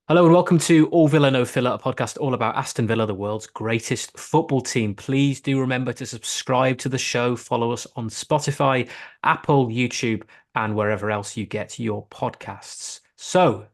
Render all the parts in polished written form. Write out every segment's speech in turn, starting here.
Hello and welcome to All Villa No Filler, a podcast all about Aston Villa, the world's greatest football team. Please do remember to subscribe to the show, follow us on Spotify, Apple, YouTube, and wherever else you get your podcasts. So,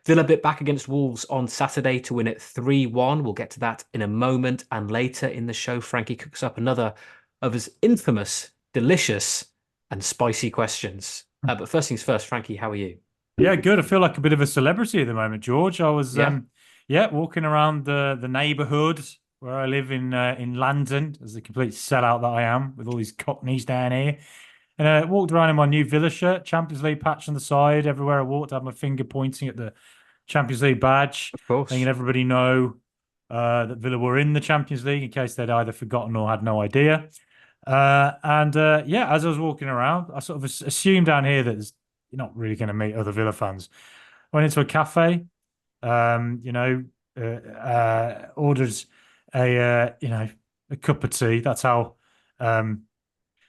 Villa bit back against Wolves on Saturday to win it 3-1. We'll get to that in a moment. And later in the show, Frankie cooks up another of his infamous, delicious, and spicy questions. But first things first, Frankie, how are you? Yeah, good. I feel like a bit of a celebrity at the moment, George. I was, Yeah, walking around the neighbourhood where I live in London, as the complete sellout that I am, with all these Cockneys down here. And I walked around in my new Villa shirt, Champions League patch on the side. Everywhere I walked, I had my finger pointing at the Champions League badge, of letting course. everybody know that Villa were in the Champions League in case they'd either forgotten or had no idea. As I was walking around, I sort of assumed down here that you're not really going to meet other Villa fans. Went into a cafe, ordered a cup of tea. Um,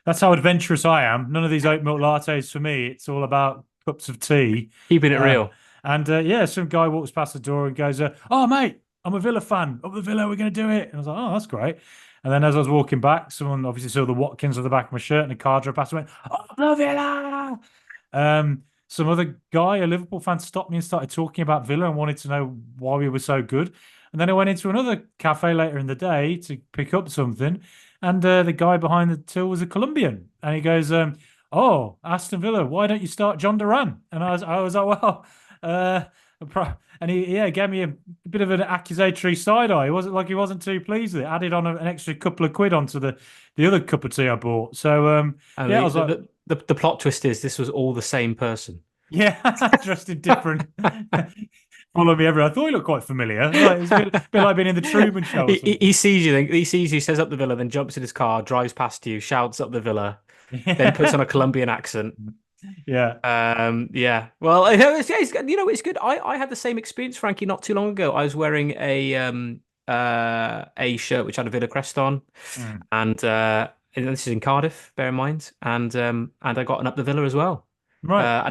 that's how adventurous I am. None of these oat milk lattes for me. It's all about cups of tea. Keeping it Uh, real. some guy walks past the door and goes, "Oh, mate, I'm a Villa fan. Up the Villa, we're going to do it." And I was like, "Oh, that's great." And then as I was walking back, someone obviously saw the Watkins on the back of my shirt and a car drove past and went, "Oh, the Villa!" Some other guy, a Liverpool fan, stopped me and started talking about Villa and wanted to know why we were so good. And then I went into another cafe later in the day to pick up something, and the guy behind the till was a Colombian, and he goes, "Oh, Aston Villa, why don't you start Jhon Durán?" And I was like, "Well," uh, and he gave me a bit of an accusatory side eye. It wasn't like he wasn't too pleased with it. Added on an extra couple of quid onto the other cup of tea I bought. So And I was like, the plot twist is this was all the same person. yeah, dressed in different. Follow me everywhere. I thought he looked quite familiar. Like, it's a bit like being in the Truman Show or He something. sees you, he sees you, says up the villa, then jumps in his car, drives past you, shouts up the villa, then puts on Yeah. a Colombian accent. Yeah. Yeah. Well, it's good. I had the same experience, Frankie, not too long ago. I was wearing a shirt which had a Villa crest on, Mm. and this is in Cardiff, bear in mind, and I got an up the Villa as well. Right. I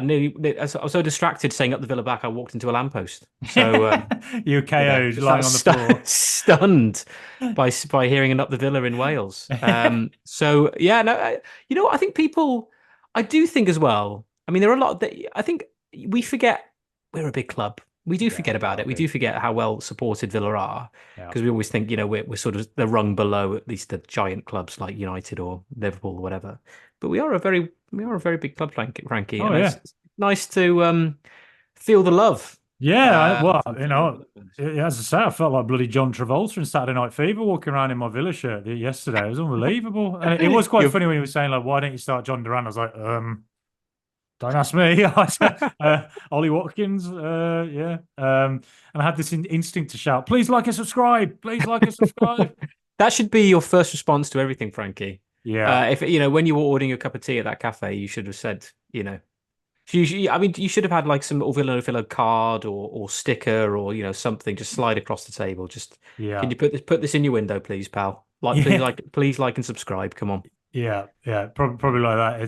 was so distracted saying up the Villa back, I walked into a lamppost. So You KO'd just that lying on the floor. stunned by hearing an up the Villa in Wales. So yeah, no, I think people, I do think as well. I mean, there are a lot that I think we forget we're a big club. We do Yeah, forget we about are it. We do big. forget how well supported Villa are Yeah. because we always think, we're sort of the rung below at least the giant clubs like United or Liverpool or whatever. But we are a very big club, Frankie, Oh and yeah. it's nice to feel the love Yeah. Well, from the Villa fans. as I say, I felt like bloody John Travolta in Saturday Night Fever walking around in my Villa shirt yesterday. It was unbelievable, and it was quite You're funny when he was saying like, "Why don't you start John Duran?" I was like, Don't ask me. Ollie Watkins, yeah. And I had this instinct to shout, "Please like and subscribe! Please like and subscribe!" That should be your first response to everything, Frankie. Yeah, If when you were ordering a cup of tea at that cafe, you should have said, I mean, you should have had like some Villa card or sticker or something. Just slide across the table. Just can yeah, you put this in your window, please, pal? Like, yeah, please like and subscribe. Come on. yeah. Probably like that.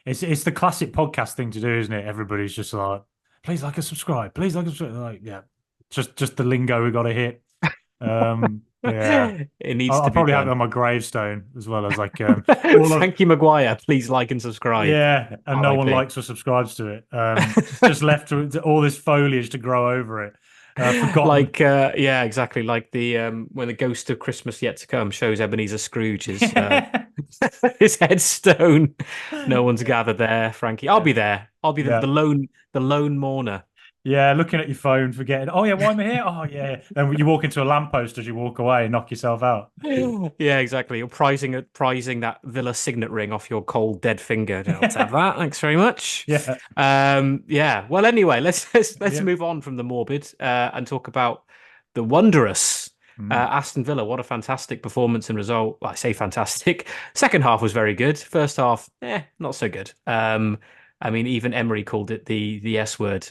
It's the classic podcast thing to do, isn't it? Everybody's just like, "Please like and subscribe. Please like and subscribe." Like, yeah, just the lingo we got to hit. Yeah. It needs I'll to be probably have it done. on my gravestone as well as like all of Frankie Maguire, please like and subscribe. yeah, and no one RIP. likes or subscribes to it. Just left to all this foliage to grow over it. Forgotten. Like yeah, exactly. Like the when the ghost of Christmas yet to come shows Ebenezer Scrooge's his headstone. No one's gathered there, Frankie. I'll be there. I'll be the Yeah, lone mourner. yeah. Looking at your phone, forgetting. Oh yeah, why am I here? Oh yeah. Then you walk into a lamppost as you walk away and knock yourself out. Yeah, exactly. You're prizing that Villa signet ring off your cold dead finger. I'll have that. Thanks very much. Yeah, Yeah. Well, anyway, let's yeah. move on from the morbid and talk about the wondrous Mm. Aston Villa. What a fantastic performance and result. Well, I say fantastic. Second half was very good. First half, not so good. I mean, even Emery called it the S word,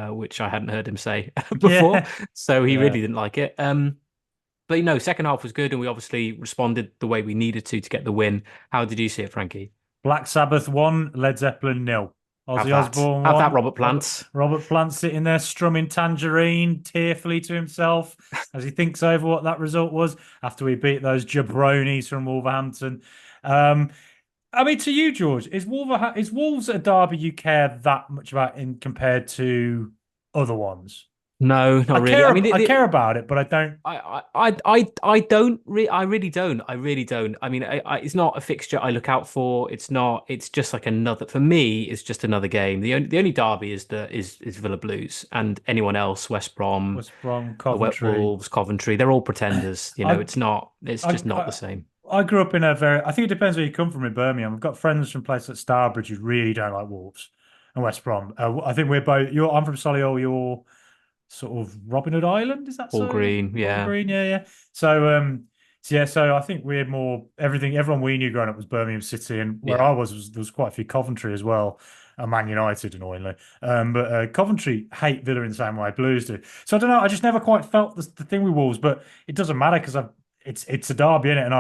which I hadn't heard him say before, Yeah, so he yeah. really didn't like it. But second half was good, and we obviously responded the way we needed to get the win. How did you see it, Frankie? Black Sabbath 1, Led Zeppelin nil. Ozzy Osbourne Have that, one. Robert Plant. Robert Plant sitting there strumming Tangerine tearfully to himself as he thinks over what that result was after we beat those jabronis from Wolverhampton. Um, I mean, to you, George, is Wolves a derby you care that much about in compared to other ones? No, not really. I mean, I care about it, but I don't. I don't I really don't. I really don't. I mean, it's not a fixture I look out for. It's not. It's just like another. For me, it's just another game. The only derby is Villa Blues, and anyone else, West Brom, West Brom, Wet Coventry. Wolves, Coventry. They're all pretenders. I, It's not. It's I, just not the I, same. I grew up in a very. I think it depends where you come from in Birmingham. I've got friends from places like Starbridge who really don't like Wolves and West Brom. I think we're both. I'm from Solihull. You're sort of Robin Hood Island. Is that All so? green. All Yeah. green. Yeah, yeah. So yeah. So I think we're more everything. Everyone we knew growing up was Birmingham City, and where Yeah. I was there was quite a few Coventry as well. Man United, annoyingly. But Coventry hate Villa in the same way Blues do. So I don't know. I just never quite felt the thing with Wolves, but it doesn't matter because it's a derby in it, and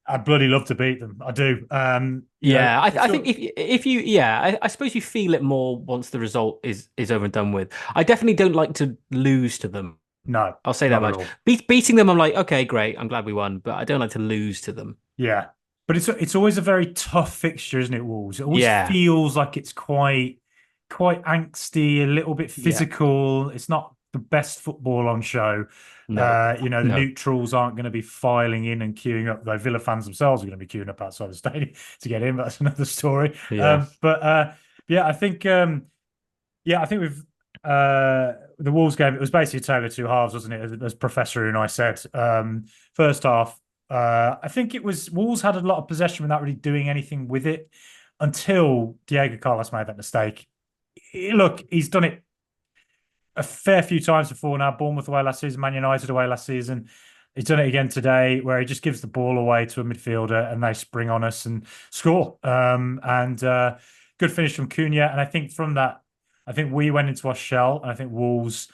I bloody love to beat them. I do. Yeah, It's I think if you yeah, I suppose you feel it more once the result is over and done with. I definitely don't like to lose to them. no, I'll say that not at much. all. Beating them, I'm like, okay, great, I'm glad we won, but I don't like to lose to them. Yeah, but it's always a very tough fixture, isn't it, Wolves? It always Yeah, feels like it's quite angsty, a little bit yeah, physical. It's not the best football on show. no, The no, neutrals aren't going to be filing in and queuing up, though Villa fans themselves are going to be queuing up outside the stadium to get in. But that's another story. yeah, Yeah, I think we've the Wolves game. It was basically a tale of two halves, wasn't it? As Professor and I said. First half, I think it was Wolves had a lot of possession without really doing anything with it until Diego Carlos made that mistake. Look, he's done it a fair few times before now. Bournemouth away last season, Man United away last season. He's done it again today, where he just gives the ball away to a midfielder and they spring on us and score. And Good finish from Cunha. And I think from that, I think we went into our shell, and I think Wolves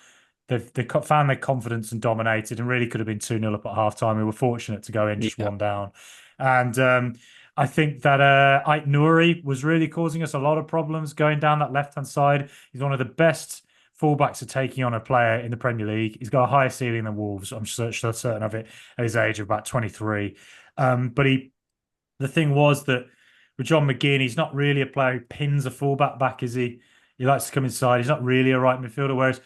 they found their confidence and dominated, and really could have been 2-0 up at half time. We were fortunate to go in just yeah, one down. And I think that Ait Nouri was really causing us a lot of problems going down that left hand side. He's one of the best fullbacks are taking on a player in the Premier League. He's got a higher ceiling than Wolves. I'm certain of it at his age of about 23. But the thing was that with John McGinn, he's not really a player who pins a fullback back, is he? He likes to come inside. He's not really a right midfielder. Whereas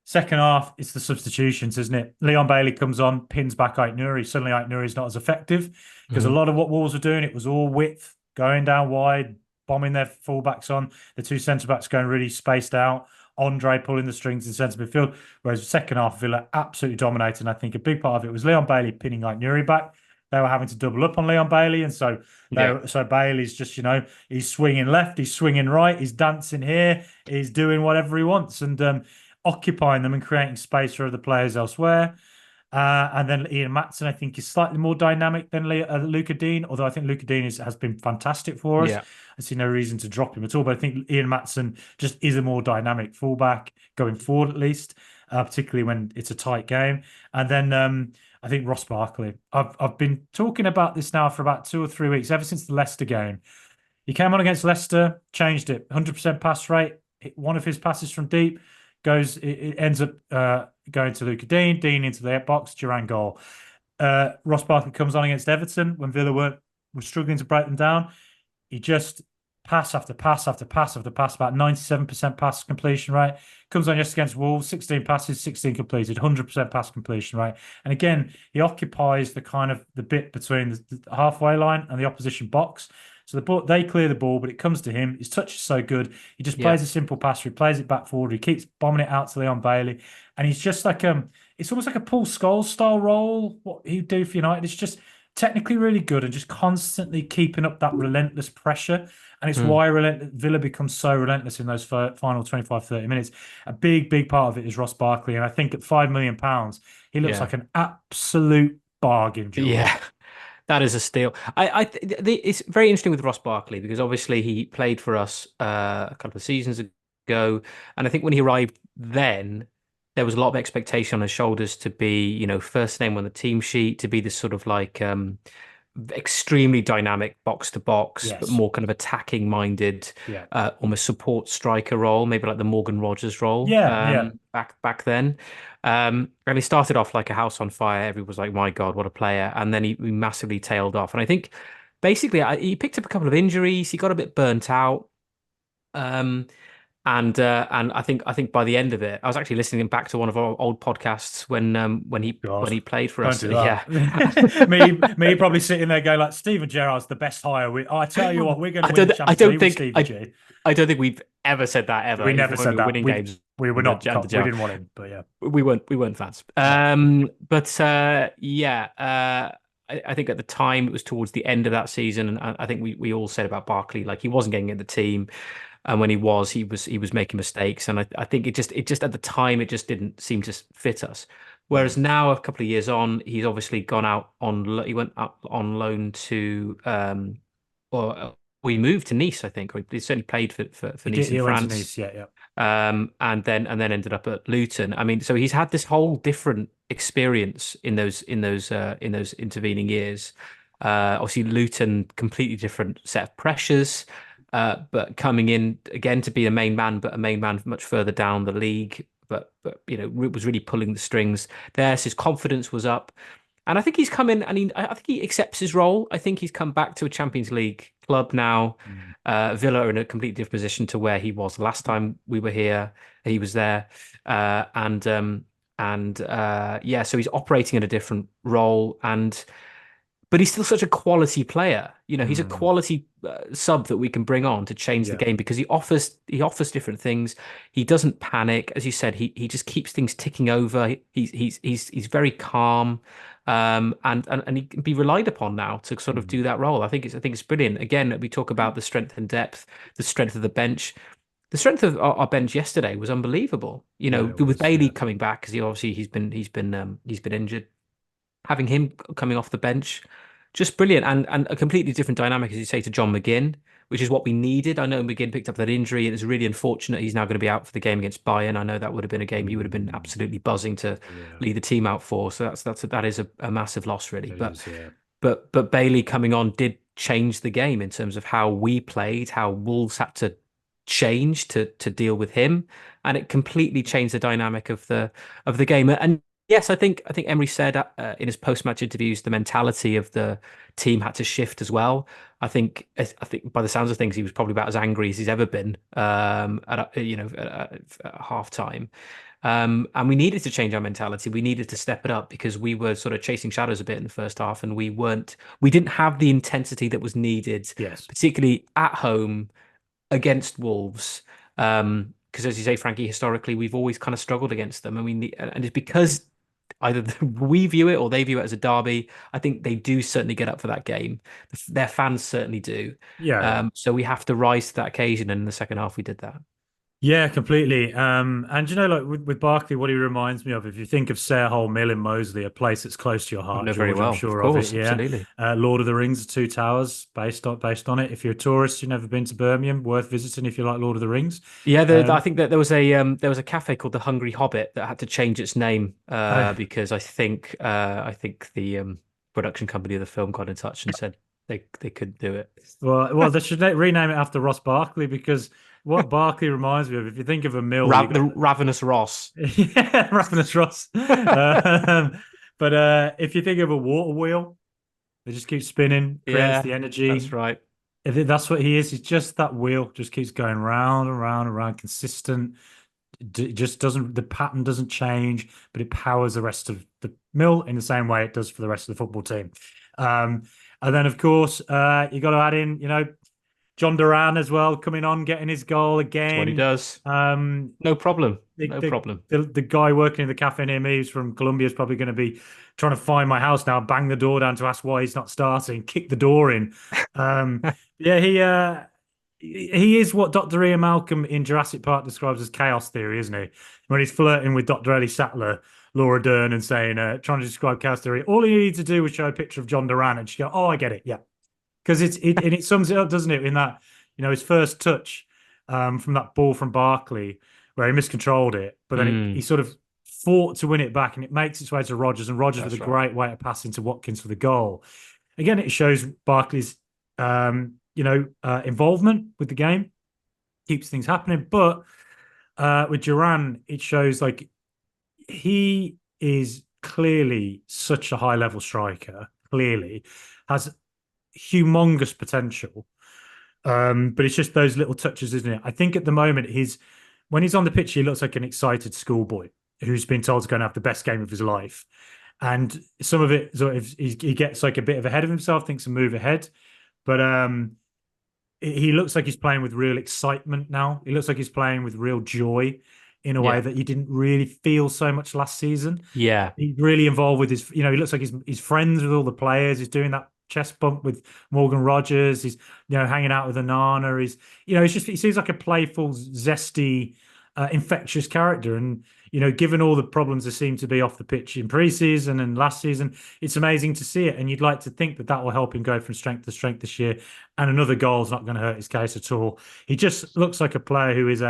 second half, it's the substitutions, isn't it? Leon Bailey comes on, pins back Ait Nouri. Suddenly, Ait Nouri is not as effective because a mhm, lot of what Wolves were doing, it was all width, going down wide, bombing their fullbacks on. The two centre backs going really spaced out. Andre pulling the strings in centre midfield. Whereas second half, Villa absolutely dominated. And I think a big part of it was Leon Bailey pinning Ait Nouri back. They were having to double up on Leon Bailey, and yeah, so Bailey's just he's swinging left, he's swinging right, he's dancing here, he's doing whatever he wants, and occupying them and creating space for other players elsewhere. And then Ian Matson, I think, is slightly more dynamic than Luca Dean, although I think Luca Dean has been fantastic for us. yeah, I see no reason to drop him at all, but I think Ian Matson just is a more dynamic fullback going forward, at least, particularly when it's a tight game. And then I think Ross Barkley. I've been talking about this now for about 2 or 3 weeks, ever since the Leicester game. He came on against Leicester, changed it, 100% pass rate. One of his passes from deep it ends up going to Luca Dean, Dean into the box, Duran goal. Ross Barkley comes on against Everton when Villa were struggling to break them down. He just pass after pass after pass after pass, about 97% pass completion rate. Comes on just against Wolves, 16 passes, 16 completed, 100% pass completion rate. And again, he occupies the kind of the bit between the halfway line and the opposition box. So they clear the ball, but it comes to him. His touch is so good. He just yeah, plays a simple pass. He plays it back forward. He keeps bombing it out to Leon Bailey, and he's just like it's almost like a Paul Scholes style role. What he'd do for United, it's just technically really good and just constantly keeping up that relentless pressure. And it's mm, why Villa becomes so relentless in those final 25, 30 minutes. A big part of it is Ross Barkley, and I think at £5 million, he looks yeah, like an absolute bargain, George. yeah. That is a steal. It's very interesting with Ross Barkley because obviously he played for us a couple of seasons ago, and I think when he arrived then, there was a lot of expectation on his shoulders to be, first name on the team sheet, to be this sort of like extremely dynamic box to box, but Yes. more kind of attacking minded, Yeah. almost support striker role, maybe like the Morgan Rogers role Yeah. Yeah. back then. And he started off like a house on fire. Everyone was like, "My God, what a player!" And then he massively tailed off. And I think basically he picked up a couple of injuries. He got a bit burnt out. Um, and I think by the end of it, I was actually listening back to one of our old podcasts when he God, when he played for don't us. do Yeah. that. Me probably sitting there going like, Steven Gerrard's the best hire. I tell you what, we're going to win the I Champions don't League with think Stevie G. I don't think we've ever said that ever, We never even when we said were that. winning games We were under not. under We Gerrard. didn't want him, but yeah, We weren't fans. no. But yeah, I think at the time it was towards the end of that season, and I think we all said about Barkley, like he wasn't getting in the team, and when he was making mistakes, and I think it just at the time it just didn't seem to fit us. Whereas Mm. now, a couple of years on, he's obviously gone out he went up on loan to or he moved to Nice, I think, or he certainly played for He did. Nice in He went to France, Nice. Yeah, yeah. and then ended up at Luton. I mean, so he's had this whole different experience in those intervening years. Obviously, Luton, completely different set of pressures, but coming in again to be a main man, but a main man much further down the league. But was really pulling the strings there. So his confidence was up. And I think he's come in and I think he accepts his role. I think he's come back to a Champions League club now. Mm. Villa are in a completely different position to where he was last time we were here. He was there, and yeah, so he's operating in a different role, but he's still such a quality player. He's a Mm. quality sub that we can bring on to change the Yeah. game because he offers different things. He doesn't panic, as you said. He just keeps things ticking over. He's very calm, and he can be relied upon now to sort of Mm. do that role. I think it's brilliant. Again, we talk about the strength and depth, the strength of the bench. The strength of our bench yesterday was unbelievable. Yeah, it With was. Bailey Yeah. coming back because he's been injured, having him coming off the bench, just brilliant and a completely different dynamic, as you say, to John McGinn, which is what we needed. I know McGinn picked up that injury, and it's really unfortunate he's now going to be out for the game against Bayern. I know that would have been a game you would have been Mm. absolutely buzzing to Yeah. lead the team out for. So that is a massive loss, really. It But is. Yeah. but Bailey coming on did change the game in terms of how we played, how Wolves had to change to deal with him, and it completely changed the dynamic of the game. And yes, I think Emery said in his post-match interviews the mentality of the team had to shift as well. I think by the sounds of things, he was probably about as angry as he's ever been at half time. And we needed to change our mentality. We needed to step it up because we were sort of chasing shadows a bit in the first half, and we didn't have the intensity that was needed, Yes. particularly at home against Wolves. Because as you say, Frankie, historically we've always kind of struggled against them, and and it's because either we view it or they view it as a derby. I think they do certainly get up for that game. Their fans certainly do. Yeah. Yeah. So we have to rise to that occasion, and in the second half we did that. Yeah, completely. And like with Barkley, what he reminds me of, if you think of Sarehole Mill in Moseley, a place that's close to your I heart, know very George, I'm well, of sure of it. course, Yeah. absolutely. Lord of the Rings, The Two Towers, based on it. If you're a tourist, you've never been to Birmingham, worth visiting if you like Lord of the Rings. Yeah, I Um, think that there was a cafe called the Hungry Hobbit that had to change its name uh, because I think the production company of the film got in touch and said they couldn't do it. well, they should rename it after Ross Barkley because what Barkley reminds me of, if you think of a mill, you got The Ravenous Ross. yeah, Ravenous Ross. But if you think of a water wheel, they just keep spinning, creates Yeah, the that's energy. right. That's what he is. He's just that wheel, just keeps going round and round and round, consistent. It just doesn't, the pattern doesn't change, but it powers the rest of the mill in the same way it does for the rest of the football team. Um, and then, of course, you got to add in, Jhon Durán as well, coming on, getting his goal That's what he again. does. Um, No problem. the, No the problem. the guy working in the cafe near me, who's from Colombia, is probably going to be trying to find my house now, bang the door down to ask why he's not starting, kick the door in. Yeah, he is what Dr. Ian Malcolm in Jurassic Park describes as chaos theory, isn't he? When he's flirting with Dr. Ellie Sattler, Laura Dern, and saying, trying to describe chaos theory, all he needs to do was show a picture of Jhon Durán, and she go, "Oh, I get it, yeah," because it sums it up, doesn't it? In that, his first touch from that ball from Barkley, where he miscontrolled it, but then he Mm, sort of fought to win it back, and it makes its way to Rogers, and Rogers with a that's right. great way of passing to Watkins for the goal. again, it shows Barkley's involvement with the game, keeps things happening. But with Duran, it shows like he is clearly such a high level striker, clearly has humongous potential. But it's just those little touches, isn't it? I think at the moment when he's on the pitch, he looks like an excited schoolboy who's been told to go and have the best game of his life. And some of it sort of he gets like a bit of ahead of himself, thinks a move ahead. But he looks like he's playing with real excitement now. He looks like he's playing with real joy in a way Yeah. that you didn't really feel so much last season. Yeah. He's really involved with he looks like he's friends with all the players. He's doing that chest bump with Morgan Rogers. He's, hanging out with Anana. He seems like a playful, zesty, infectious character. And, given all the problems there seem to be off the pitch in preseason and last season, it's amazing to see it. And you'd like to think that that will help him go from strength to strength this year. And another goal is not going to hurt his case at all. He just looks like a player who is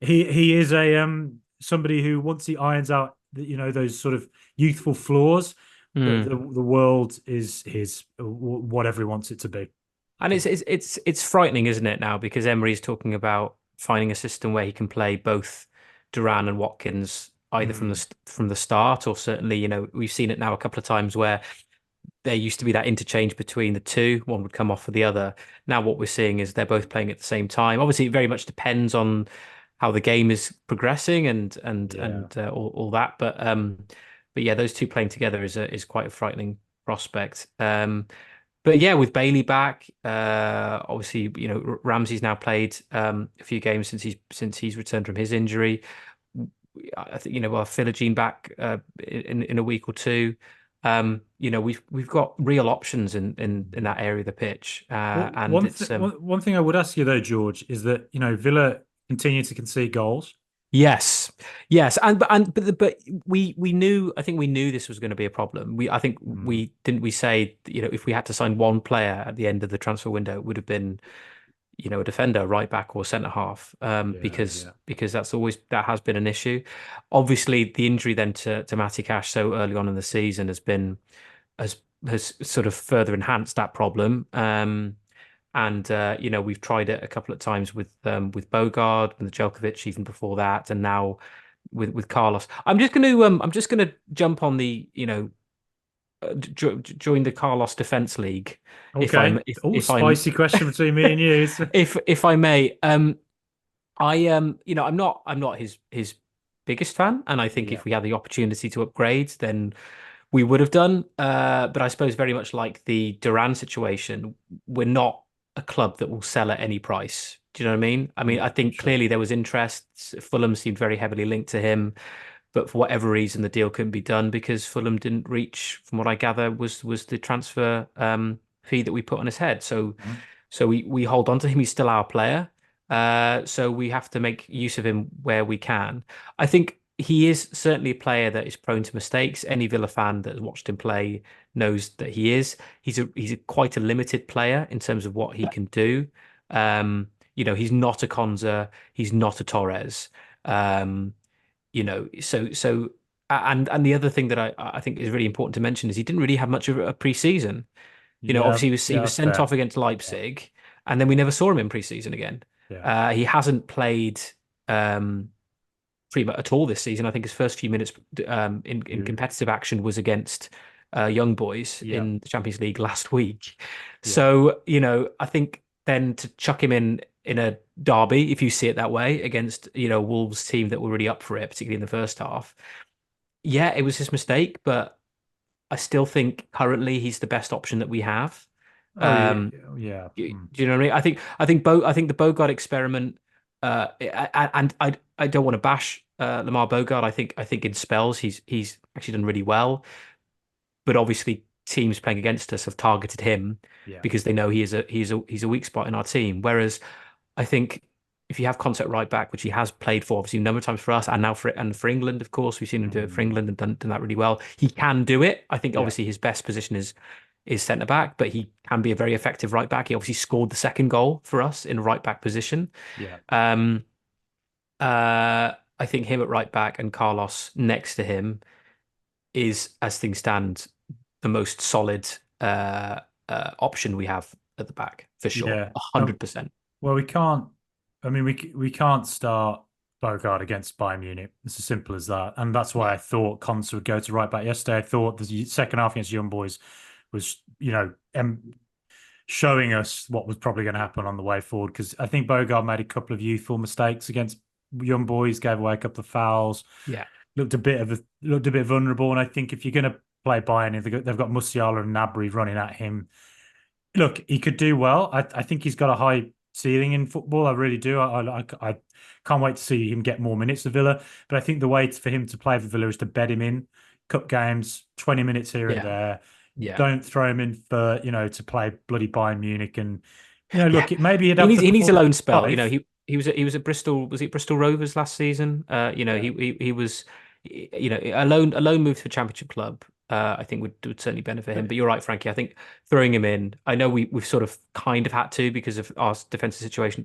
he is a somebody who, once he irons out those sort of youthful flaws, Mm. the world is his, whatever he wants it to be. And it's frightening, isn't it, now? Because Emery's talking about finding a system where he can play both Duran and Watkins either Mm, from the start, or certainly, we've seen it now a couple of times where there used to be that interchange between the two. One would come off for the other. Now what we're seeing is they're both playing at the same time. Obviously, it very much depends on how the game is progressing yeah. and all that. But yeah, those two playing together is quite a frightening prospect. But yeah, with Bailey back, obviously, Ramsey's now played a few games since he's returned from his injury. I think we'll have Philogene back in a week or two. We've got real options in that area of the pitch, Well, and it's one thing I would ask you though, George, is that Villa continue to concede goals. yes, yes, but we knew. I think we knew this was going to be a problem. I think Mm, we say if we had to sign one player at the end of the transfer window, it would have been a defender, right back, or centre half, yeah, yeah. because that has been an issue. Obviously, the injury then to Matty Cash so early on in the season has has sort of further enhanced that problem. And we've tried it a couple of times with Bogard and the Djokovic even before that, and now with Carlos. I'm just gonna jump on the join the Carlos Defense League if I'm Okay. Oh, if I'm spicy question between me and you. if I may. I'm not his biggest fan, and I think Yeah, if we had the opportunity to upgrade, then we would have done. But I suppose very much like the Duran situation, we're not a club that will sell at any price. Do you know what I mean? I mean, I yeah, think sure. clearly there was interest. Fulham seemed very heavily linked to him, but for whatever reason, the deal couldn't be done because Fulham didn't reach, from what I gather, was the transfer fee that we put on his head. So Mhm. so we hold on to him. He's still our player. So we have to make use of him where we can. I think he is certainly a player that is prone to mistakes. Any Villa fan that has watched him play knows that he is. He's quite a limited player in terms of what he can do. He's not a Konsa, he's not a Torres. Um, and the other thing that I think is really important to mention is he didn't really have much of a pre-season. Yeah, Obviously he was that's sent fair. off against Yeah, Leipzig, and then we never saw him in pre-season again. yeah. He hasn't played um, pretty much at all this season. I think his first few minutes in You, competitive action was against Young Boys yeah, in the Champions League last week. yeah. So, I think then to chuck him in a derby, if you see it that way, against Wolves team that were really up for it, particularly in the first half. Yeah, it was his mistake, but I still think currently he's the best option that we have. Oh, yeah, Um, yeah. Mm. do you know what I mean? I think the Bogart experiment, and I don't want to bash Lamar Bogart. I think in spells he's actually done really well, but obviously teams playing against us have targeted him Yeah. because they know he's a weak spot in our team. Whereas I think if you have concept right back, which he has played for obviously a number of times for us and now for England, of course, we've seen him do it for Mm. England and done that really well. He can do it. I think Yeah, obviously his best position is centre back, but he can be a very effective right back. He obviously scored the second goal for us in a right back position. yeah. Um, I think him at right back and Carlos next to him is, as things stand, the most solid uh, option we have at the back for sure, Yeah. 100%. Well, we can't. I mean, we can't start Bogard against Bayern Munich. It's as simple as that, and that's why Yeah, I thought Konsa would go to right back yesterday. I thought the second half against Young Boys was, showing us what was probably going to happen on the way forward. Because I think Bogard made a couple of youthful mistakes against Young Boys, gave away a couple of fouls, yeah, looked a bit vulnerable. And I think if you're going to play Bayern, if they've got Musiala and Gnabry running at him, look, he could do well. I think he's got a high ceiling in football. I really do. I can't wait to see him get more minutes for Villa. But I think the way for him to play for Villa is to bed him in cup games, 20 minutes here and yeah, there. yeah, Don't throw him in for, to play bloody Bayern Munich. And, yeah. look, maybe he'd He have needs the he needs a full loan spell. life. He was at Bristol. Was it Bristol Rovers last season? Yeah. He was, a loan move to a championship club. I think would certainly benefit him. But But you're right, Frankie. I think throwing him in. I know we've sort of kind of had to because of our defensive situation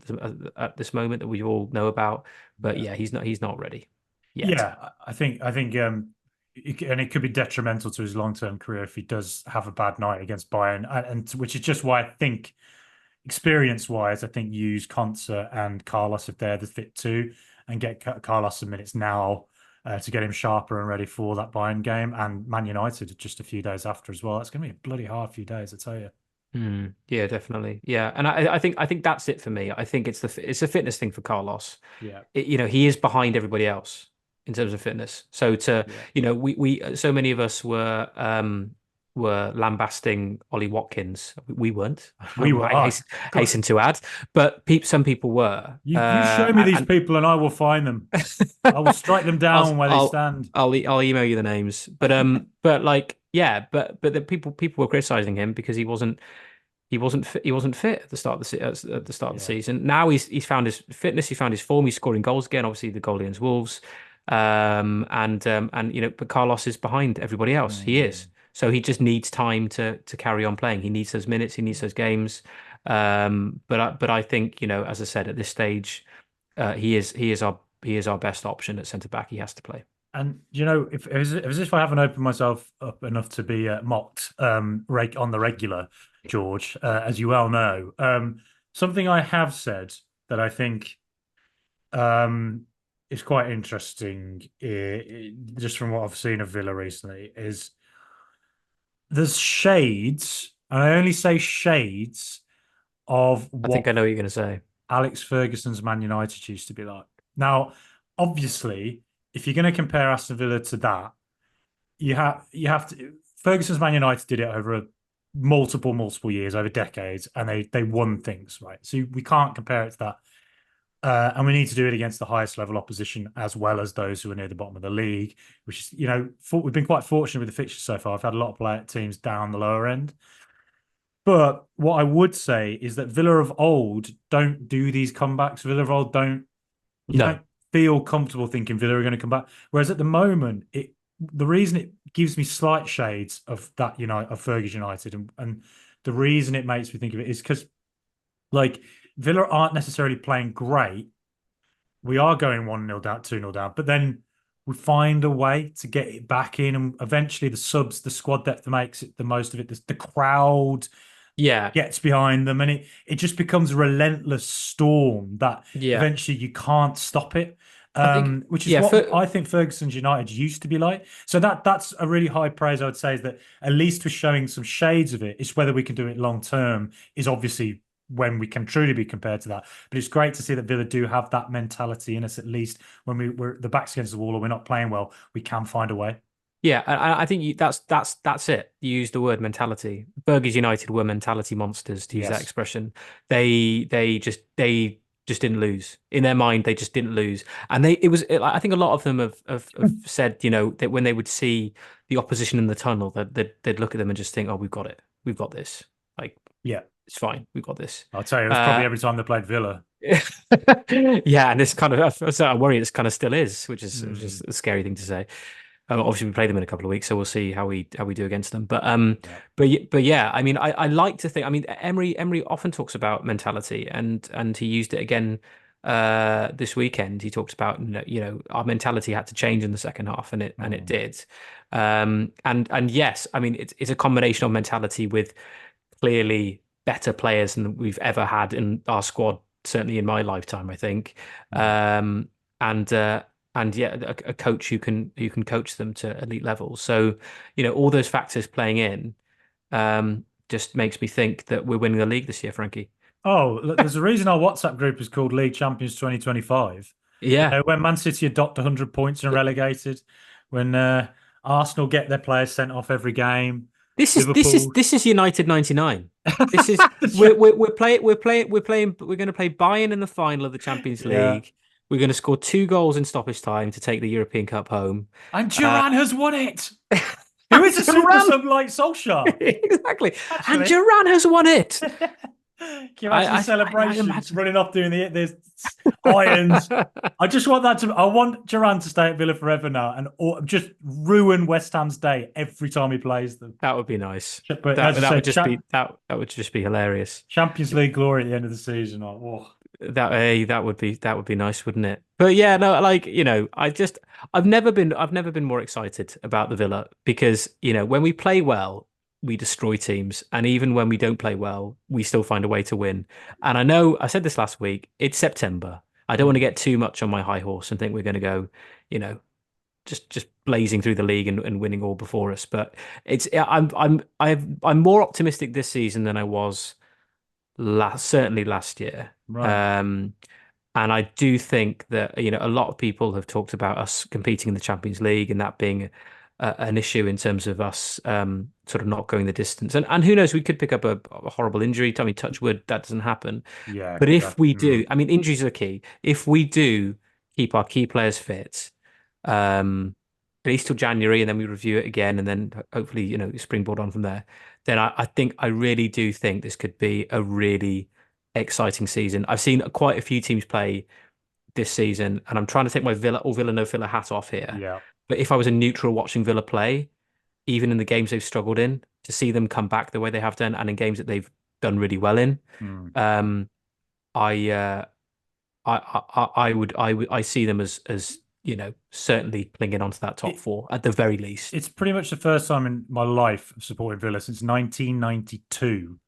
at this moment that we all know about. But yeah. yeah, he's not ready yet. Yeah, I think and it could be detrimental to his long-term career if he does have a bad night against Bayern, and which is just why I think experience-wise, I think use Konsa and Carlos if they're the fit too, and get Carlos some minutes now to get him sharper and ready for that Bayern game and Man United just a few days after as well. That's going to be a bloody hard few days, I tell you. Yeah, definitely. Yeah, and I think that's it for me. I think it's a fitness thing for Carlos. Yeah, He is behind everybody else in terms of fitness. So yeah, we so many of us were lambasting Ollie Watkins. We weren't. we were. I God, hasten to add, but some people were. you show me these And people and I will find them. I will strike them I'll down where they I'll stand. I'll email you the names. But like yeah, but the people were criticizing him because he wasn't fit at the start of the Yeah. season. Now he's found his fitness, he found his form, he's scoring goals again. Obviously, the goal against Wolves, and but Carlos is behind everybody else. He is, Mm. so he just needs time to carry on playing. He needs those minutes, he needs those games. But I think as I said, at this stage, he is our best option at centre back. He has to play. And if as if I haven't opened myself up enough to be mocked on the regular, George, as you well know, something I have said that I think is quite interesting, just from what I've seen of Villa recently, is there's shades, and I only say shades of I what think I know what you're going to say. Alex Ferguson's Man United used to be like. Now, obviously, if you're going to compare Aston Villa to that, you have to. Ferguson's Man United did it over multiple years, over decades, and they won things, right? So we can't compare it to that. And we need to do it against the highest level opposition as well as those who are near the bottom of the league, which is, we've been quite fortunate with the fixtures so far. I've had a lot of teams down the lower end. But what I would say is that Villa of old don't do these comebacks. Villa of old you No. don't feel comfortable thinking Villa are going to come back. Whereas at the moment, the reason it gives me slight shades of that of Fergus United, and the reason it makes me think of it is because like Villa aren't necessarily playing great. We are going 1-0 down, 2-0 down, but then we find a way to get it back in, and eventually the subs, the squad depth makes it the most of it. The crowd Yeah. gets behind them, and it just becomes a relentless storm that Yeah. eventually you can't stop it. I think. Which is Yeah. what I think Ferguson's United used to be like. So that's a really high praise I would say, is that at least we're showing some shades of it. It's whether we can do it long term is obviously when we can truly be compared to that. But it's great to see that Villa do have that mentality in us, at least when we're the backs against the wall or we're not playing well, we can find a way. Yeah, I think that's it. You use the word mentality. Burgers United were mentality monsters, to use that Yes. expression. They just didn't lose. In their mind, they just didn't lose. And I think a lot of them have said, that when they would see the opposition in the tunnel, that they'd look at them and just think, oh, we've got it. We've got this. Like, Yeah. it's fine. We've got this. I'll tell you, it was probably Uh, every time they played Villa. yeah, and this kind of, so I worry it's kind of still is, which is Mm, a scary thing to say. Obviously, we play them in a couple of weeks, so we'll see how we do against them. But yeah. but yeah, I mean, I like to think. I mean, Emery often talks about mentality, and he used it again this weekend. He talked about our mentality had to change in the second half, and it did. And yes, I mean it's a combination of mentality with clearly better players than we've ever had in our squad, certainly in my lifetime, I think. Um, and yeah, a coach who can coach them to elite levels. So, all those factors playing in just makes me think that we're winning the league this year, Frankie. Oh, look, there's a reason our WhatsApp group is called League Champions 2025. Yeah. When Man City adopt 100 points and relegated, when Arsenal get their players sent off every game, This is this is Liverpool. this is United '99. This is we're going to play Bayern in the final of the Champions Yeah. League. We're going to score 2 goals in stoppage time to take the European Cup home. And Uh, Duran has won it. Who and is a super Duran sub like Solskjaer? exactly, and Actually. Duran has won it. Can you imagine the I celebrations imagine. running off doing the irons? I just want that to. I want Duran to stay at Villa forever now and just ruin West Ham's day every time he plays them. That would be nice. But That as I that would said, just be hilarious. Champions League glory at the end of the season. Oh, That would be nice, wouldn't it? But yeah, no, I've never been more excited about the Villa because, when we play well, we destroy teams. And even when we don't play well, we still find a way to win. And I know I said this last week, it's September. I don't want to get too much on my high horse and think we're going to go, you know, just blazing through the league and winning all before us. But I'm more optimistic this season than I was certainly last year. right. Um, and I do think that, a lot of people have talked about us competing in the Champions League and that being an issue in terms of us sort of not going the distance. And who knows, we could pick up a horrible injury. I mean, touch wood, that doesn't happen. Yeah. But if we do, I mean, injuries are key. If we do keep our key players fit, at least till January, and then we review it again, and then hopefully, springboard on from there, then I really do think this could be a really exciting season. I've seen quite a few teams play this season, and I'm trying to take my Villa or Villa no Villa hat off here. Yeah. But if I was a neutral watching Villa play, even in the games they've struggled in, to see them come back the way they have done, and in games that they've done really well in, Mm. um, I, uh, I see them as certainly clinging onto that top It, four at the very least. it's pretty much the first time in my life of supporting Villa since 1992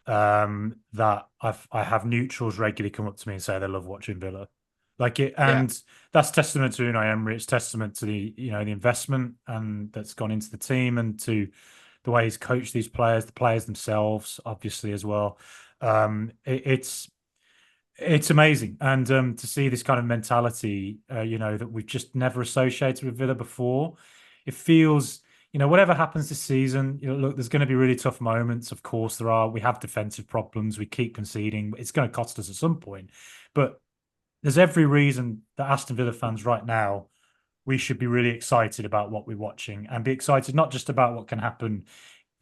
that I have neutrals regularly come up to me and say they love watching Villa. Like it, Yeah, and that's testament to Unai Emery. It's testament to the investment and that's gone into the team and to the way he's coached these players, the players themselves, obviously as well. It's amazing, and to see this kind of mentality, that we've just never associated with Villa before. It feels, whatever happens this season, look, there's going to be really tough moments. Of course, there are. We have defensive problems. We keep conceding. It's going to cost us at some point, but there's every reason that Aston Villa fans right now we should be really excited about what we're watching and be excited not just about what can happen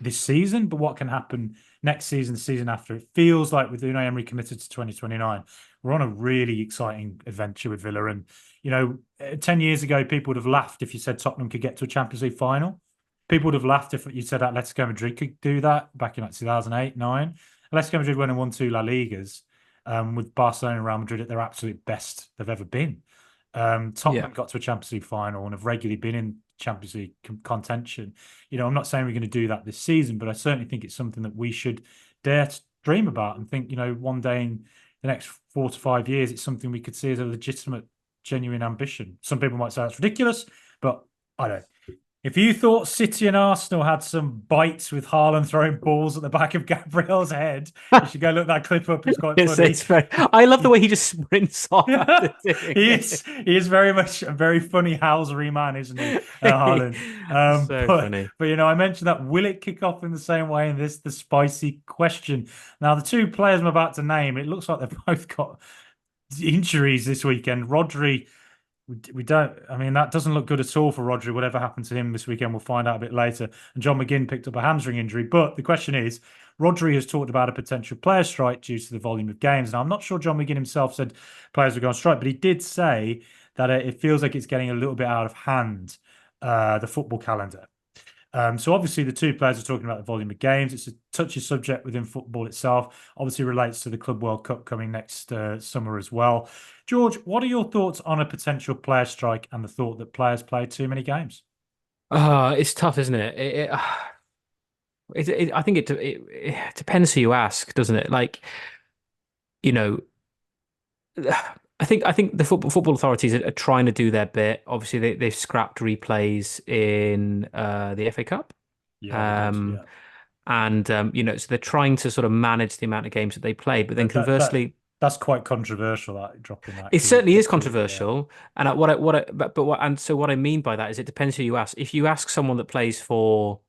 this season, but what can happen next season, the season after. It feels like with Unai Emery committed to 2029, we're on a really exciting adventure with Villa. And, 10 years ago, people would have laughed if you said Tottenham could get to a Champions League final. People would have laughed if you said that Atletico Madrid could do that back in like 2008, 9. Atletico Madrid went and won 2 La Ligas with Barcelona and Real Madrid at their absolute best they've ever been. yeah, Tottenham got to a Champions League final and have regularly been in Champions League contention. I'm not saying we're going to do that this season, but I certainly think it's something that we should dare to dream about and think, one day in the next 4 to 5 years, it's something we could see as a legitimate, genuine ambition. Some people might say that's ridiculous, but I don't. If you thought City and Arsenal had some bites with Haaland throwing balls at the back of Gabriel's head, you should go look that clip up. It's quite funny. I love the way he just sprints off after doing He is very much a very funny Housery man, isn't he, Haaland? So but, funny. but I mentioned that will it kick off in the same way in the spicy question? Now, the 2 players I'm about to name, it looks like they've both got injuries this weekend. Rodri, we don't. I mean, that doesn't look good at all for Rodri. Whatever happened to him this weekend, we'll find out a bit later. And John McGinn picked up a hamstring injury. But the question is, Rodri has talked about a potential player strike due to the volume of games. Now, I'm not sure John McGinn himself said players would go on strike, but he did say that it feels like it's getting a little bit out of hand, the football calendar. So obviously the two players are talking about the volume of games. It's a touchy subject within football itself. Obviously relates to the Club World Cup coming next summer as well. George, what are your thoughts on a potential player strike and the thought that players play too many games? It's tough, isn't it? I think it depends who you ask, doesn't it? Like, you know, I think the football authorities are trying to do their bit. Obviously, they've scrapped replays in the FA Cup. Yeah, they did. Um, Yeah, and so they're trying to sort of manage the amount of games that they play. But then conversely, that's quite controversial. That dropping that it because certainly is yeah. controversial. And what I mean by that is it depends who you ask. If you ask someone that plays for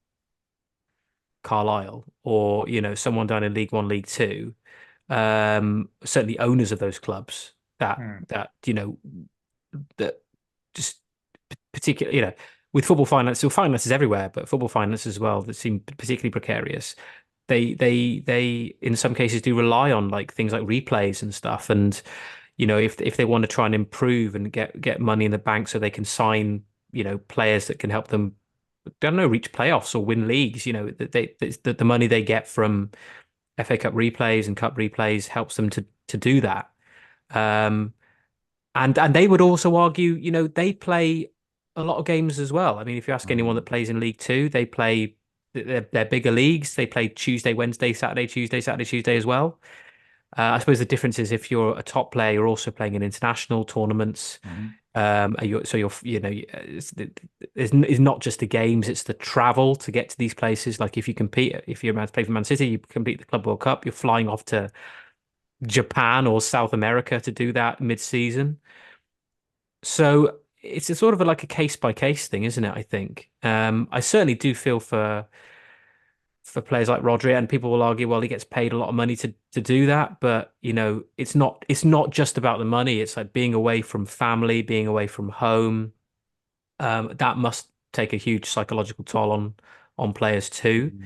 Carlisle or someone down in League One, League Two, certainly owners of those clubs Hmm. that just particularly with football finance, so finances everywhere, but football finance as well that seem particularly precarious. They in some cases do rely on like things like replays and stuff, and if they want to try and improve and get money in the bank so they can sign players that can help them, I don't know, reach playoffs or win leagues. The money they get from FA Cup replays and Cup replays helps them to do that. Um, and they would also argue, they play a lot of games as well. I mean, if you ask anyone that Hmm. plays in League Two, they play they're bigger leagues. They play Tuesday, Wednesday, Saturday, Tuesday, Saturday, Tuesday as well. I suppose the difference is if you're a top player, you're also playing in international tournaments. Hmm. So you're, it's not just the games, it's the travel to get to these places. Like if you're about to play for Man City, you compete the Club World Cup, you're flying off to Japan or South America to do that mid-season. So it's a sort of like a case by case thing, isn't it? I think. I certainly do feel for players like Rodri, and people will argue, well, he gets paid a lot of money to do that, but it's not just about the money. It's like being away from family, being away from home. That must take a huge psychological toll on players too. Mm.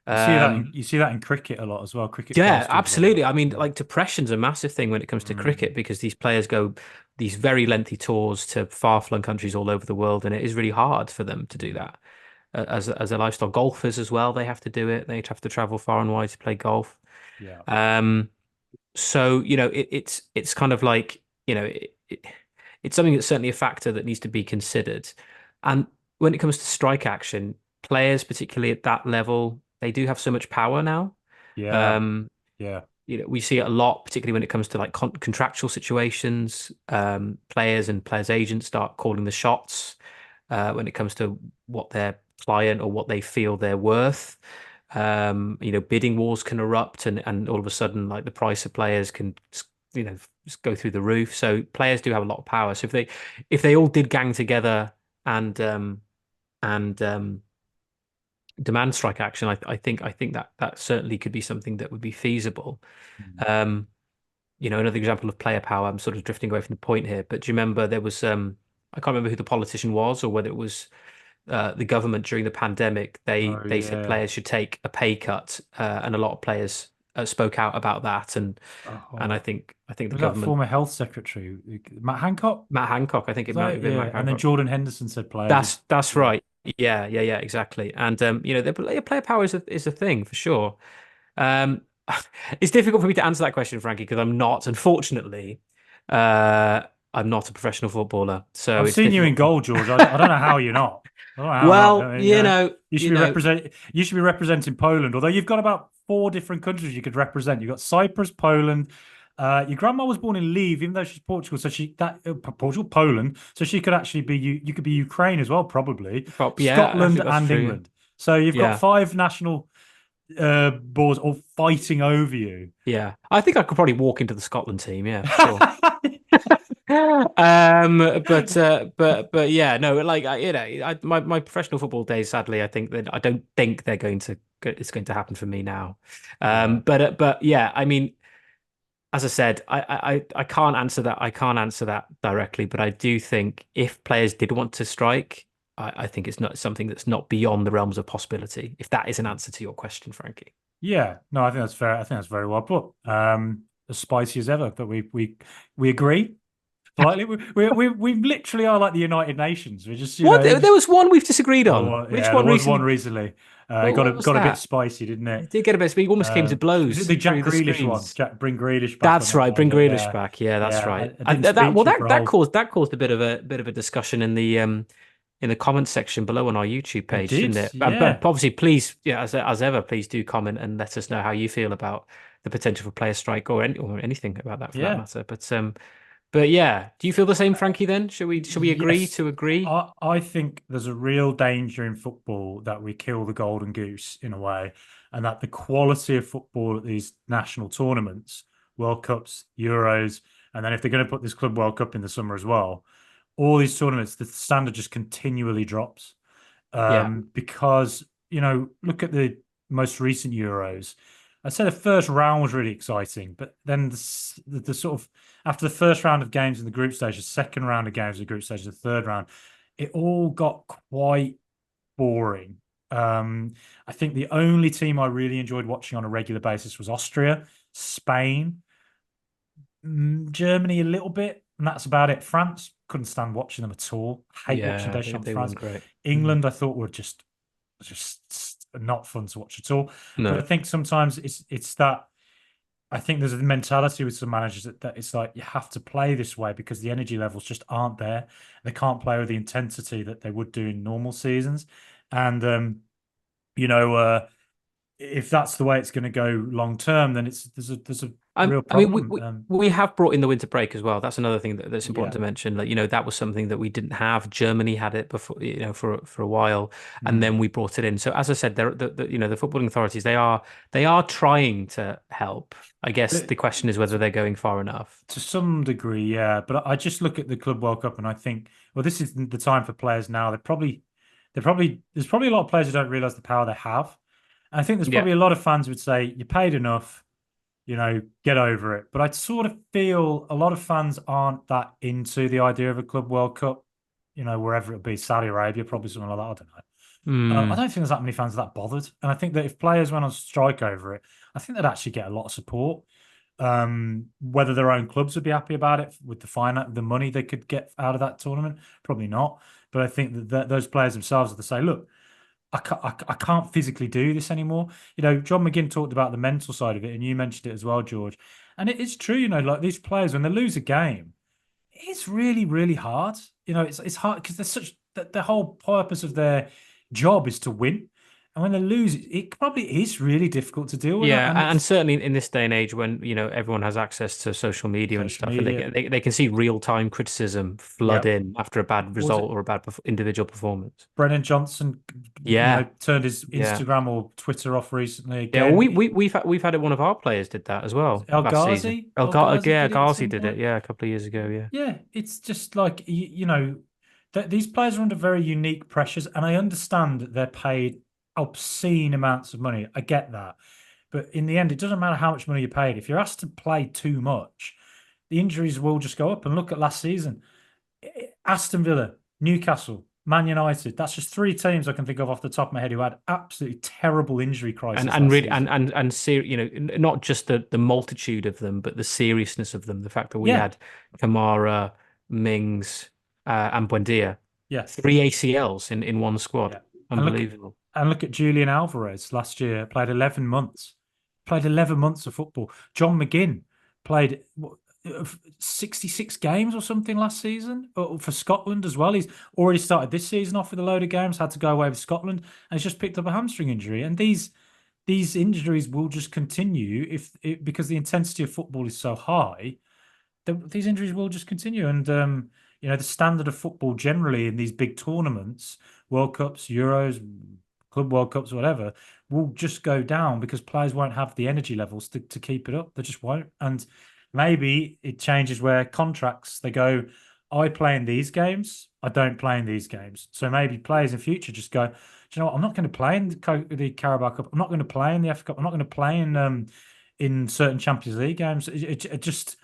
Um, You see that in cricket a lot as well. Cricket yeah, players do a lot of absolutely. I mean, that. like depression's a massive thing when it comes to cricket Mm. because these players go these very lengthy tours to far-flung countries all over the world, and it is really hard for them to do Mm. that. As a lifestyle, golfers as well, they have to do it. They have to travel far and wide to play golf. Yeah. Um, so it's kind of like it's something that's certainly a factor that needs to be considered. And when it comes to strike action, players, particularly at that level, they do have so much power now. Yeah. Um, Yeah. we see it a lot, particularly when it comes to like contractual situations. Players and players' agents start calling the shots when it comes to what their client or what they feel they're worth. Bidding wars can erupt, and all of a sudden, like the price of players can, just go through the roof. So players do have a lot of power. So if they all did gang together and demand strike action, I think that certainly could be something that would be feasible. Mm. Um, another example of player power. I'm sort of drifting away from the point here, but do you remember there was I can't remember who the politician was or whether it was the government during the pandemic. They Oh they said yeah. players should take a pay cut, and a lot of players spoke out about that. And I Oh, think the was that government, former health secretary Matt Hancock? Matt Hancock, I think it Was might that have been Matt yeah? And then Hancock. Jordan Henderson said players. That's Yeah. right. Yeah, exactly. And the player power is a thing for sure. Um, it's difficult for me to answer that question, Frankie, because unfortunately, uh, I'm not a professional footballer, so I've it's seen you in difficult. goal, George. I don't know how you're not. I don't know how not. Well, I mean, you should you be know, represent. You should be representing Poland. Although you've got about four different countries you could represent. You've got Cyprus, Poland. Your grandma was born in Lviv, even though she's Portugal. So Portugal, Poland. So she could actually be you. You could be Ukraine as well, probably yeah, I Scotland think that's and true. England. So you've got Yeah, five national boards all fighting over you. yeah. I think I could probably walk into the Scotland team. Yeah, for sure. But yeah, no, like my professional football days, sadly, I don't think it's going to happen for me now. Yeah. But yeah, I mean, as I said, I can't answer that. I can't answer that directly, but I do think if players did want to strike, I think it's not something that's not beyond the realms of possibility. If that is an answer to your question, Frankie. Yeah, no, I think that's fair. I think that's very well put. As spicy as ever, but we agree. politely. We literally are like the United Nations. We're just, What? we're There just. was one we've disagreed Oh, on. well, Which yeah, there one was one recently? recently. It What was got a bit that? spicy, didn't it? It did get a bit. We almost came to Was it blows the Jack through the Grealish one? screens. Bring Grealish back on That's that right. one. Bring That, Grealish yeah, back. Yeah, that's yeah. right. I And didn't speak to you for a whole. that caused a bit of a discussion in the comments section below on our YouTube It page, didn't did, it? But yeah. obviously, please, yeah, as ever, please do comment and let us know how you feel about the potential for player strike or anything about that for that Yeah. matter. But yeah, do you feel the same, Frankie? Then should we agree Yes, to agree? I think there's a real danger in football that we kill the golden goose in a way, and that the quality of football at these national tournaments, World Cups, Euros, and then if they're going to put this Club World Cup in the summer as well, all these tournaments, the standard just continually drops. Yeah, Because, look at the most recent Euros. I'd say the first round was really exciting, but then the sort of after the first round of games in the group stage, the second round of games in the group stage, the third round, it all got quite boring. I think the only team I really enjoyed watching on a regular basis was Austria, Spain, Germany a little bit, and that's about it. France, couldn't stand watching them at all. Hate watching yeah, Deschamps they France. weren't great. Mm. England, I thought were just not fun to watch at all. But I No. think sometimes it's that I think there's a mentality with some managers that it's like you have to play this way because the energy levels just aren't there. They can't play with the intensity that they would do in normal seasons. And you know, if that's the way it's going to go long term, then there's a real I mean, we, problem. we we have brought in the winter break as well. That's another thing that's important Yeah. to mention. Like, that was something that we didn't have. Germany had it before, for a while, and Mm. then we brought it in. So as I said, the footballing authorities, they are trying to help. I guess the question is whether they're going far enough. To some degree, yeah. But I just look at the Club World Cup and I think, well, this is the time for players now. There's probably a lot of players who don't realize the power they have. And I think there's Yeah, probably a lot of fans who would say, you paid enough, get over it. But I sort of feel a lot of fans aren't that into the idea of a Club World Cup, wherever it be, Saudi Arabia, probably something like that. I don't know. I mm, don't think there's that many fans that bothered. And I think that if players went on strike over it, I think they'd actually get a lot of support. Whether their own clubs would be happy about it with the money they could get out of that tournament, probably not. But I think that those players themselves have to say, look, I can't physically do this anymore. John McGinn talked about the mental side of it, and you mentioned it as well, George. And it's true, like these players, when they lose a game, it's really, really hard. It's hard because there's such the whole purpose of their job is to win. And when they lose, it probably is really difficult to deal with that. yeah, And and it's certainly in this day and age when everyone has access to social media and social stuff, and they media. can they can see real time criticism flood Yeah. in after a bad What was result it? or a bad individual performance. Brennan Johnson, Yeah, turned his yeah. Instagram or Twitter off recently Yeah, well, again. we've had it. One of our players did that as well El last season. Ghazi, El Ghazi Yeah, did it at Ghazi some did it. point. Yeah, a couple of years ago. Yeah, Yeah, it's just like that these players are under very unique pressures, and I understand that they're paid obscene amounts of money. I get that, but in the end, it doesn't matter how much money you're paid. If you're asked to play too much, the injuries will just go up. And look at last season. Aston Villa, Newcastle, Man United. That's just three teams I can think of off the top of my head who had absolutely terrible injury and crisis and last really season. not just the multitude of them, but the seriousness of them. The fact that we Yeah, had Kamara, Mings, and Buendia, yeah, three ACLs in one squad. yeah. And Unbelievable. look at Julian Alvarez last year. Played 11 months. Played 11 months of football. John McGinn played 66 games or something last season for Scotland as well. He's already started this season off with a load of games. Had to go away with Scotland, and he's just picked up a hamstring injury. And these injuries will just continue because the intensity of football is so high. These injuries will just continue, and the standard of football generally in these big tournaments, World Cups, Euros, Club World Cups, whatever, will just go down because players won't have the energy levels to keep it up. They just won't. And maybe it changes where contracts they go, I play in these games, I don't play in these games. So maybe players in future just go, do you know what? I'm not going to play in the Carabao Cup. I'm not going to play in the FA Cup. I'm not going to play in certain Champions League games. It just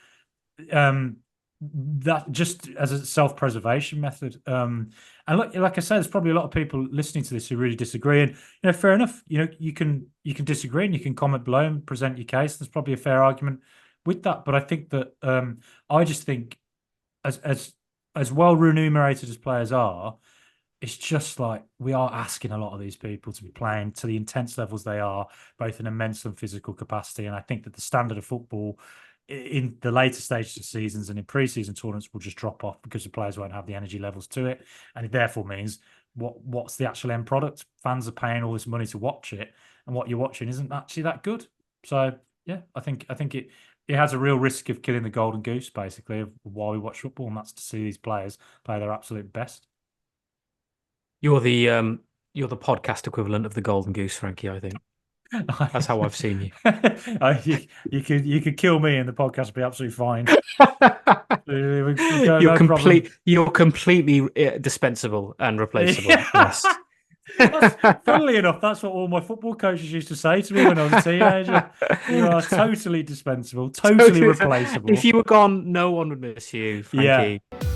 that just as a self-preservation method. And look, like I said, there's probably a lot of people listening to this who really disagree. And fair enough. You can disagree and you can comment below and present your case. There's probably a fair argument with that. But I think that I just think as well remunerated as players are, it's just like we are asking a lot of these people to be playing to the intense levels they are, both in immense and physical capacity. And I think that the standard of football in the later stages of seasons and in pre-season tournaments will just drop off because the players won't have the energy levels to it. And it therefore means what's the actual end product? Fans are paying all this money to watch it, and what you're watching isn't actually that good. So yeah, I think it has a real risk of killing the golden goose, basically, of why we watch football, and that's to see these players play their absolute best. You're the podcast equivalent of the golden goose, Frankie, I think. That's how I've seen you. You could kill me and the podcast would be absolutely fine. No problem. You're completely dispensable and replaceable. Yes. Funnily enough, that's what all my football coaches used to say to me when I was a teenager. You are totally dispensable, totally replaceable. If you were gone, no one would miss you, Frankie. Yeah.